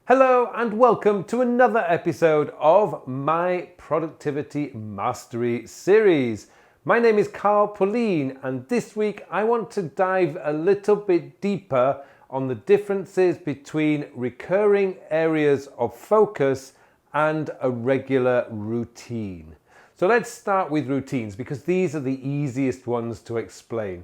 Hello and welcome to another episode of my Productivity Mastery series. My name is Pullein, and this week I want to dive a little bit deeper on the differences between recurring areas of focus and a regular routine. So let's start with routines because these are the easiest ones to explain.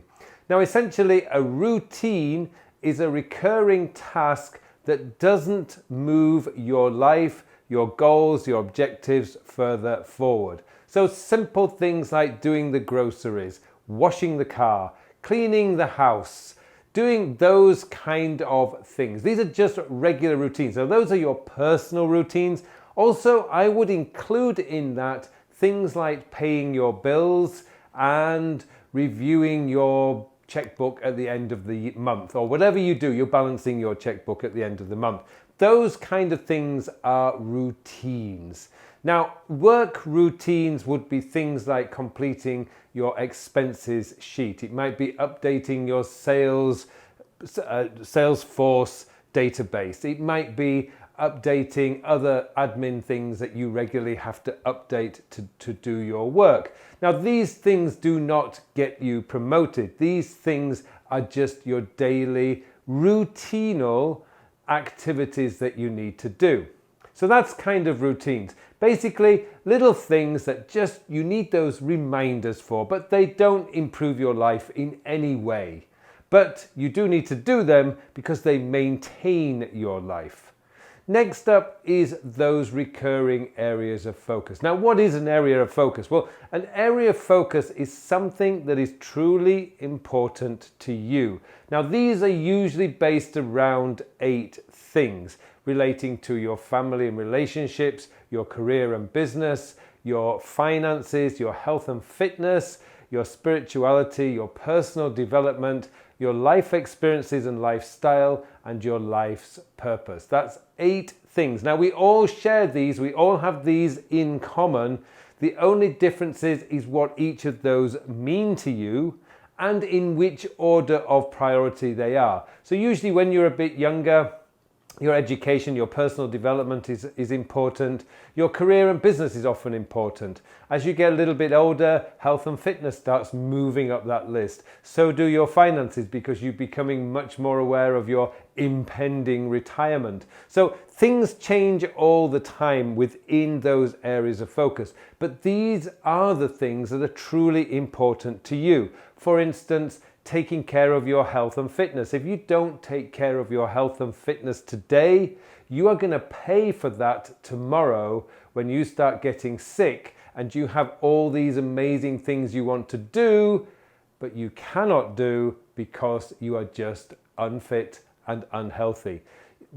Now essentially a routine is a recurring task that doesn't move your life, your goals, your objectives further forward. So simple things like doing the groceries, washing the car, cleaning the house, doing those kind of things. These are just regular routines. So those are your personal routines. Also, I would include in that things like paying your bills and reviewing your checkbook at the end of the month, or whatever you do, you're balancing your checkbook at the end of the month. Those kind of things are routines. Now, work routines would be things like completing your expenses sheet. It might be updating your Salesforce database. It might be updating other admin things that you regularly have to update to do your work. Now, these things do not get you promoted. These things are just your daily routinal activities that you need to do. So that's kind of routines. Basically, little things that just you need those reminders for, but they don't improve your life in any way. But you do need to do them because they maintain your life. Next up is those recurring areas of focus. Now, what is an area of focus? Well, an area of focus is something that is truly important to you. Now, these are usually based around 8 things relating to your family and relationships, your career and business, your finances, your health and fitness, your spirituality, your personal development, your life experiences and lifestyle, and your life's purpose. That's 8 things. Now, we all share these, we all have these in common. The only difference is what each of those mean to you and in which order of priority they are. So usually when you're a bit younger, your education, your personal development is important. Your career and business is often important. As you get a little bit older, health and fitness starts moving up that list. So do your finances because you're becoming much more aware of your impending retirement. So things change all the time within those areas of focus. But these are the things that are truly important to you. For instance, taking care of your health and fitness. If you don't take care of your health and fitness today, you are going to pay for that tomorrow when you start getting sick and you have all these amazing things you want to do, but you cannot do because you are just unfit and unhealthy.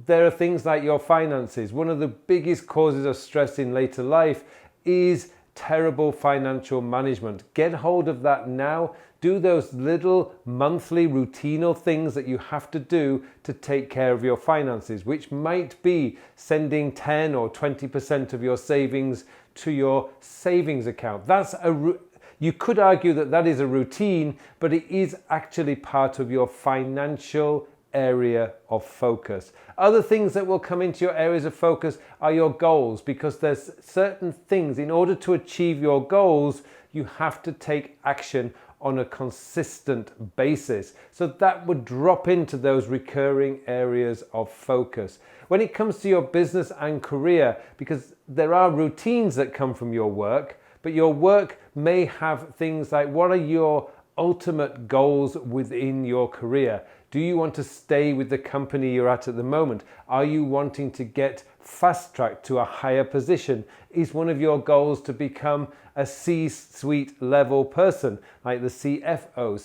There are things like your finances. One of the biggest causes of stress in later life is terrible financial management. Get hold of that now. Do those little monthly routinal things that you have to do to take care of your finances, which might be sending 10 or 20% of your savings to your savings account. You could argue that that is a routine, but it is actually part of your financial area of focus. Other things that will come into your areas of focus are your goals, because there's certain things in order to achieve your goals, you have to take action on a consistent basis. So that would drop into those recurring areas of focus. When it comes to your business and career, because there are routines that come from your work, but your work may have things like, what are your ultimate goals within your career? Do you want to stay with the company you're at the moment? Are you wanting to get fast-tracked to a higher position? Is one of your goals to become a C-suite level person, like the CFO,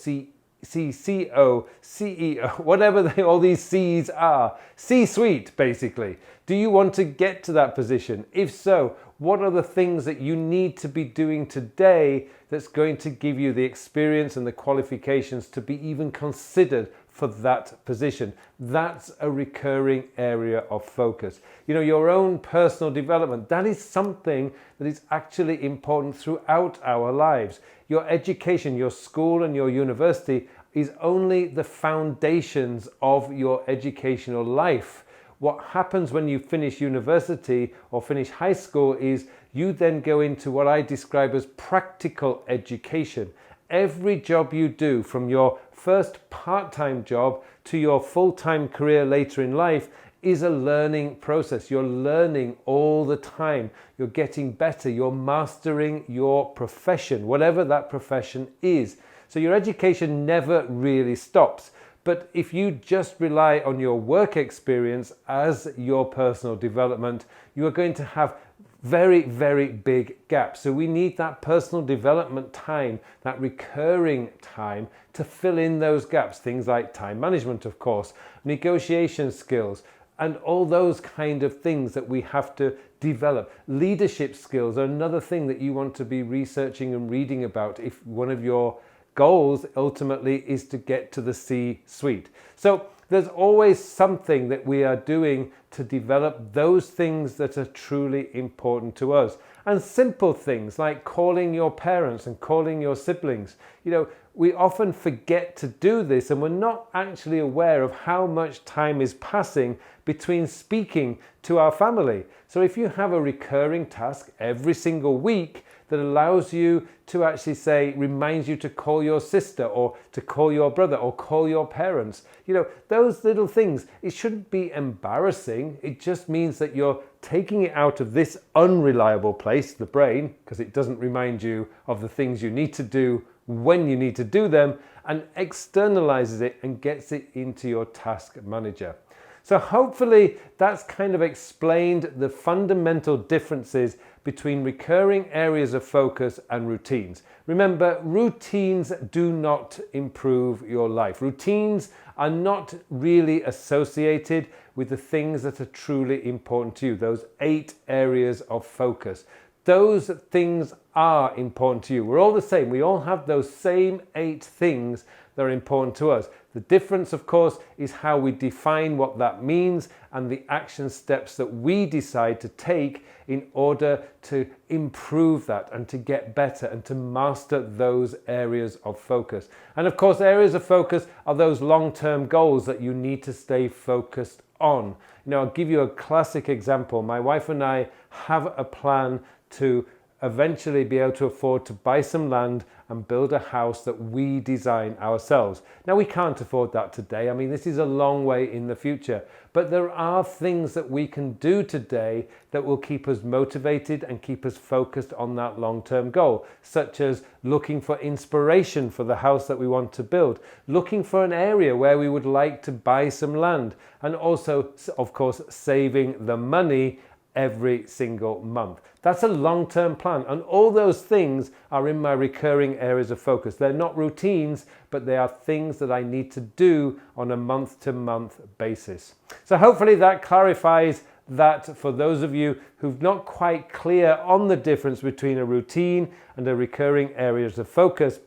CCO, CEO, whatever all these C's are? C-suite, basically. Do you want to get to that position? If so, what are the things that you need to be doing today that's going to give you the experience and the qualifications to be even considered for that position? That's a recurring area of focus. You know, your own personal development, that is something that is actually important throughout our lives. Your education, your school and your university is only the foundations of your educational life. What happens when you finish university or finish high school is you then go into what I describe as practical education. Every job you do, from your first part-time job to your full-time career later in life, is a learning process. You're learning all the time. You're getting better. You're mastering your profession, whatever that profession is. So your education never really stops. But if you just rely on your work experience as your personal development, you are going to have very, very big gaps. So we need that personal development time, that recurring time, to fill in those gaps. Things like time management, of course, negotiation skills, and all those kind of things that we have to develop. Leadership skills are another thing that you want to be researching and reading about if one of your goals ultimately is to get to the C-suite. So there's always something that we are doing to develop those things that are truly important to us. And simple things like calling your parents and calling your siblings. You know, we often forget to do this, and we're not actually aware of how much time is passing between speaking to our family. So if you have a recurring task every single week that allows you to actually say, reminds you to call your sister or to call your brother or call your parents, you know, those little things, it shouldn't be embarrassing. It just means that you're taking it out of this unreliable place, the brain, because it doesn't remind you of the things you need to do when you need to do them, and externalizes it and gets it into your task manager. So hopefully that's kind of explained the fundamental differences between recurring areas of focus and routines. Remember, routines do not improve your life. Routines are not really associated with the things that are truly important to you, those 8 areas of focus. Those things are important to you. We're all the same. We all have those same 8 things that are important to us. The difference, of course, is how we define what that means and the action steps that we decide to take in order to improve that and to get better and to master those areas of focus. And of course, areas of focus are those long-term goals that you need to stay focused on. You know, I'll give you a classic example. My wife and I have a plan to eventually be able to afford to buy some land and build a house that we design ourselves. Now, we can't afford that today. I mean, this is a long way in the future, but there are things that we can do today that will keep us motivated and keep us focused on that long-term goal, such as looking for inspiration for the house that we want to build, looking for an area where we would like to buy some land, and also, of course, saving the money every single month. That's a long-term plan, and all those things are in my recurring areas of focus. They're not routines, but they are things that I need to do on a month-to-month basis. So hopefully that clarifies that for those of you who've not quite clear on the difference between a routine and a recurring areas of focus,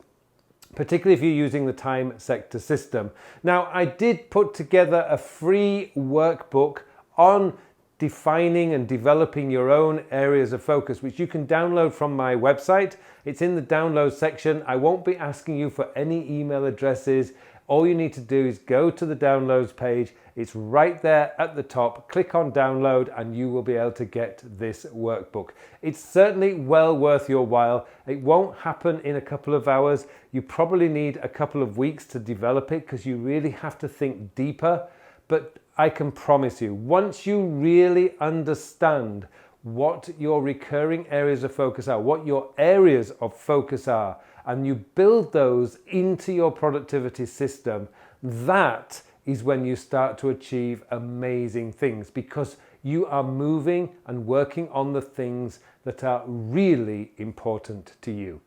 particularly if you're using the time sector system. Now, I did put together a free workbook on defining and developing your own areas of focus, which you can download from my website. It's in the download section. I won't be asking you for any email addresses. All you need to do is go to the downloads page. It's right there at the top. Click on download and you will be able to get this workbook. It's certainly well worth your while. It won't happen in a couple of hours. You probably need a couple of weeks to develop it because you really have to think deeper. But I can promise you, once you really understand what your recurring areas of focus are, what your areas of focus are, and you build those into your productivity system, that is when you start to achieve amazing things, because you are moving and working on the things that are really important to you.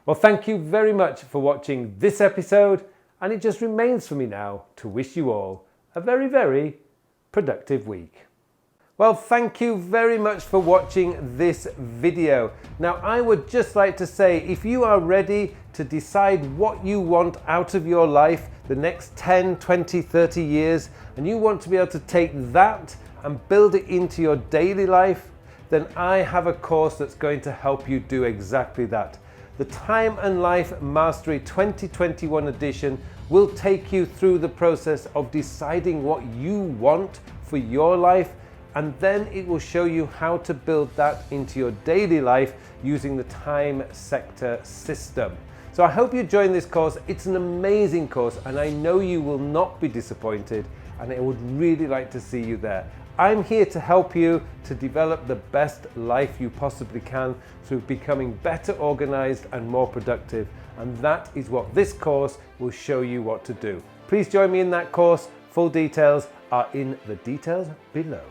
Well, thank you very much for watching this episode, and it just remains for me now to wish you all a very, very productive week. Well, thank you very much for watching this video. Now, I would just like to say, if you are ready to decide what you want out of your life the next 10, 20, 30 years, and you want to be able to take that and build it into your daily life, then I have a course that's going to help you do exactly that. The Time and Life Mastery 2021 edition will take you through the process of deciding what you want for your life, and then it will show you how to build that into your daily life using the time sector system. So I hope you join this course. It's an amazing course and I know you will not be disappointed, and I would really like to see you there. I'm here to help you to develop the best life you possibly can through becoming better organized and more productive, and that is what this course will show you what to do. Please join me in that course. Full details are in the details below.